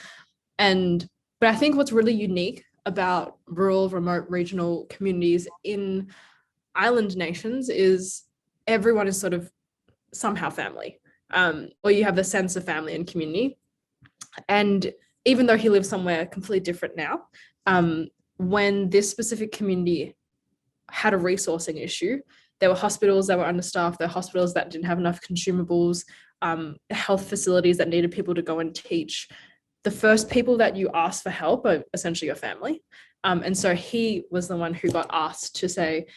C: But I think what's really unique about rural, remote, regional communities in island nations is everyone is sort of somehow family, or you have the sense of family and community. And even though he lives somewhere completely different now, when this specific community had a resourcing issue, there were hospitals that were understaffed, there were hospitals that didn't have enough consumables, health facilities that needed people to go and teach. The first people that you ask for help are essentially your family. And so he was the one who got asked to say,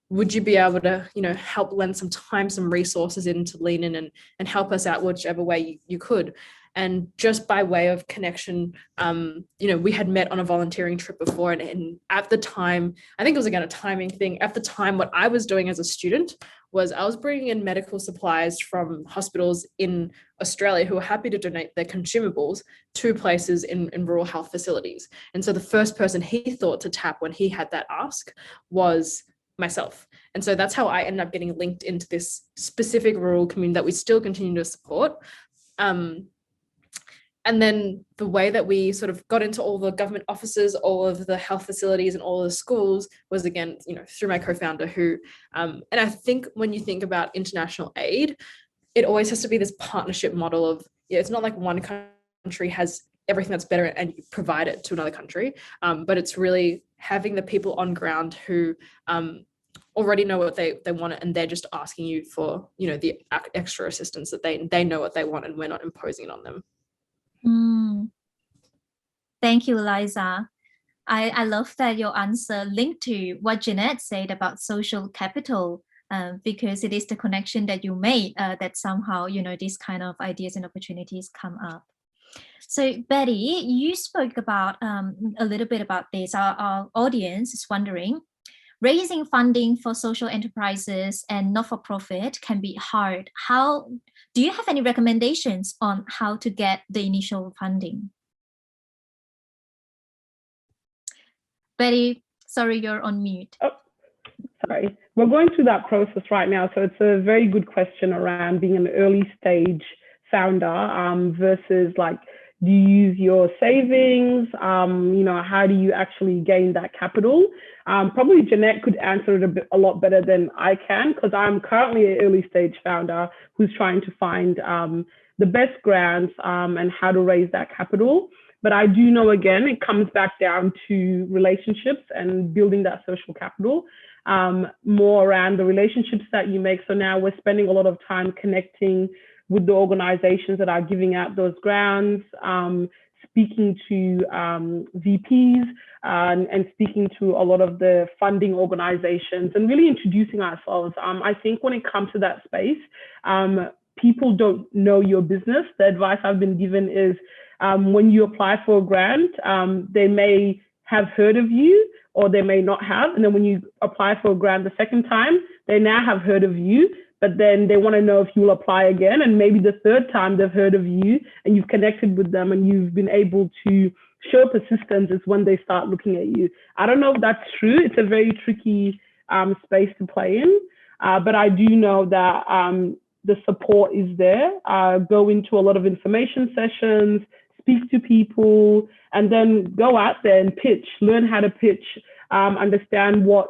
C: would you be able to, help lend some time, some resources in to lean in and help us out whichever way you could. And just by way of connection, we had met on a volunteering trip before. And at the time, I think it was, again, a timing thing. At the time, what I was doing as a student was I was bringing in medical supplies from hospitals in Australia who were happy to donate their consumables to places in rural health facilities. And so the first person he thought to tap when he had that ask was myself. And so that's how I ended up getting linked into this specific rural community that we still continue to support. And then the way that we sort of got into all the government offices, all of the health facilities and all of the schools was, again, through my co-founder who, and I think when you think about international aid, it always has to be this partnership model of, it's not like one country has everything that's better and you provide it to another country, but it's really having the people on ground who already know what they want and they're just asking you for, the extra assistance that they know what they want and we're not imposing it on them.
B: Thank you, Eliza. I love that your answer linked to what Jeanette said about social capital, because it is the connection that you made that somehow, these kind of ideas and opportunities come up. So Betty, you spoke about a little bit about this. Our audience is wondering, raising funding for social enterprises and not-for-profit can be hard. Do you have any recommendations on how to get the initial funding? Betty, sorry, you're on mute.
D: Oh, sorry. We're going through that process right now. So it's a very good question around being an early stage founder versus like, do you use your savings? How do you actually gain that capital? Probably Jeanette could answer it a lot better than I can, because I'm currently an early stage founder who's trying to find the best grants and how to raise that capital. But I do know, again, it comes back down to relationships and building that social capital, more around the relationships that you make. So now we're spending a lot of time connecting with the organizations that are giving out those grants, speaking to VPs and speaking to a lot of the funding organizations and really introducing ourselves. I think when it comes to that space, people don't know your business. The advice I've been given is when you apply for a grant, they may have heard of you or they may not have. And then when you apply for a grant the second time, they now have heard of you, but then they want to know if you will apply again. And maybe the third time they've heard of you and you've connected with them and you've been able to show persistence is when they start looking at you. I don't know if that's true. It's a very tricky space to play in, but I do know that the support is there. Go into a lot of information sessions, speak to people, and then go out there and pitch, learn how to pitch, understand what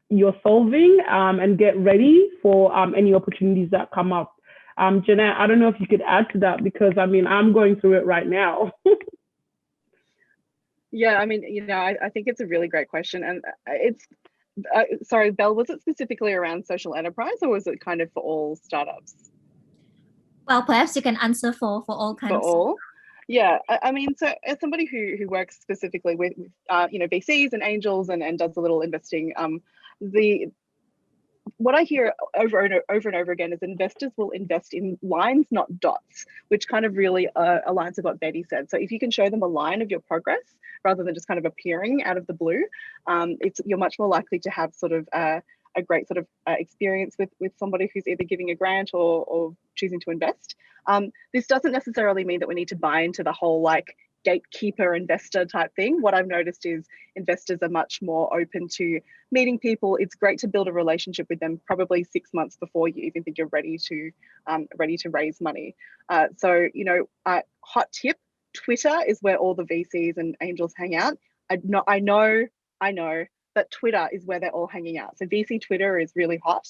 D: you're solving, and get ready for any opportunities that come up. Jeanette, I don't know if you could add to that, because I'm going through it right now.
E: Yeah, I think it's a really great question. And it's, sorry, Belle, was it specifically around social enterprise or was it kind of for all startups?
B: Well, perhaps you can answer for all kinds.
E: For all? Yeah, so as somebody who works specifically with VCs and angels and does a little investing, what I hear over and over again is investors will invest in lines, not dots, which kind of really aligns with what Betty said. So if you can show them a line of your progress rather than just kind of appearing out of the blue, you're much more likely to have sort of a great sort of experience with somebody who's either giving a grant or choosing to invest. This doesn't necessarily mean that we need to buy into the whole like gatekeeper investor type thing. What I've noticed is investors are much more open to meeting people. It's great to build a relationship with them probably 6 months before you even think you're ready to raise money. Hot tip, Twitter is where all the VCs and angels hang out. I know that Twitter is where they're all hanging out. So VC Twitter is really hot.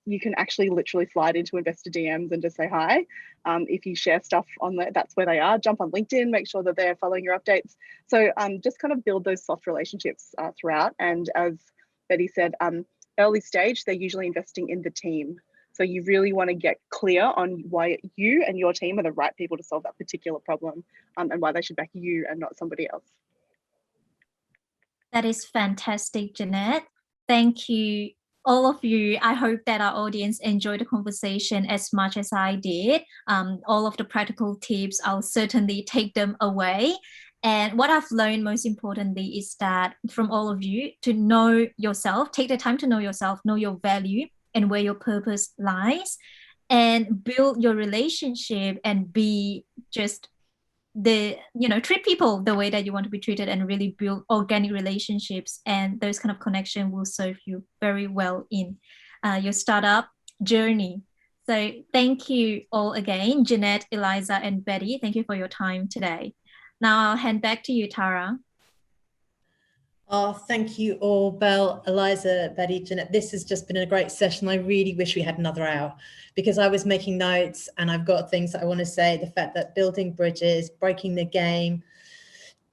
E: You can actually literally slide into investor DMs and just say hi. If you share stuff on there, that's where they are. Jump on LinkedIn, make sure that they're following your updates. So just kind of build those soft relationships throughout. And as Betty said, early stage, they're usually investing in the team. So you really want to get clear on why you and your team are the right people to solve that particular problem, and why they should back you and not somebody else.
B: That is fantastic, Jeanette. Thank you, all of you. I hope that our audience enjoyed the conversation as much as I did. All of the practical tips, I'll certainly take them away. And what I've learned most importantly is that from all of you, to know yourself, take the time to know yourself, know your value, and where your purpose lies, and build your relationship and be just treat people the way that you want to be treated, and really build organic relationships, and those kind of connection will serve you very well in your startup journey. So thank you all again, Jeanette, Eliza, and Betty. Thank you for your time today. Now I'll hand back to you, Tara.
A: Oh, thank you all, Belle, Eliza, Betty, Jeanette. This has just been a great session. I really wish we had another hour, because I was making notes and I've got things that I want to say. The fact that building bridges, breaking the game,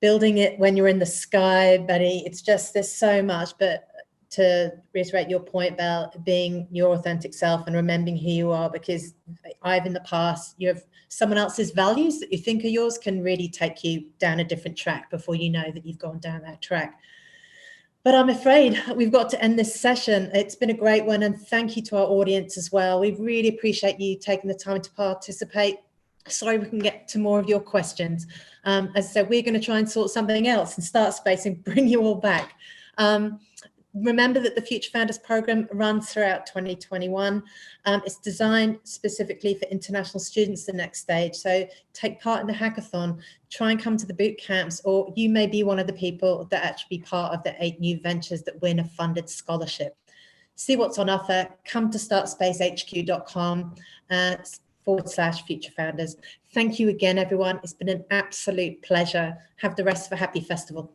A: building it when you're in the sky, Betty, it's just, there's so much. But to reiterate your point, Belle, being your authentic self and remembering who you are, because I've in the past, you have someone else's values that you think are yours can really take you down a different track before you know that you've gone down that track. But I'm afraid we've got to end this session. It's been a great one, and thank you to our audience as well. We really appreciate you taking the time to participate. Sorry we can get to more of your questions. As I said, we're going to try and sort something else and start space and bring you all back. Remember that the Future Founders Programme runs throughout 2021. It's designed specifically for international students, the next stage. So take part in the hackathon, try and come to the boot camps, or you may be one of the people that actually be part of the 8 new ventures that win a funded scholarship. See what's on offer, come to startspacehq.com/Future Founders. Thank you again, everyone. It's been an absolute pleasure. Have the rest of a happy festival.